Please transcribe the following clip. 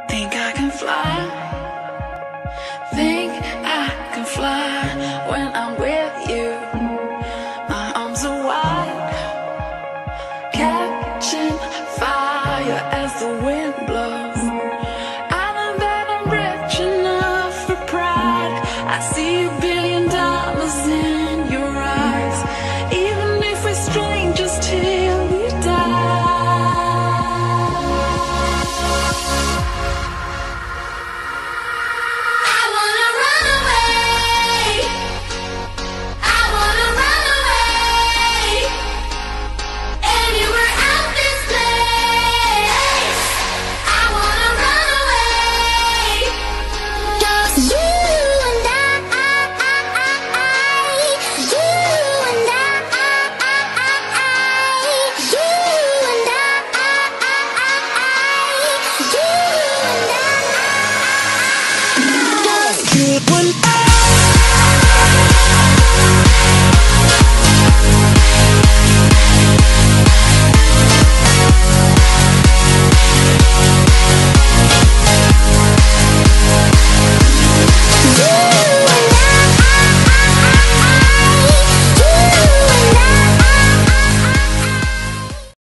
Think I can fly, think I can fly when I'm with you. My arms are wide, catching fire as the wind blows. I know that I'm rich enough for pride. I see $1 billion in your eyes, even if we're strangers till we die. Good one.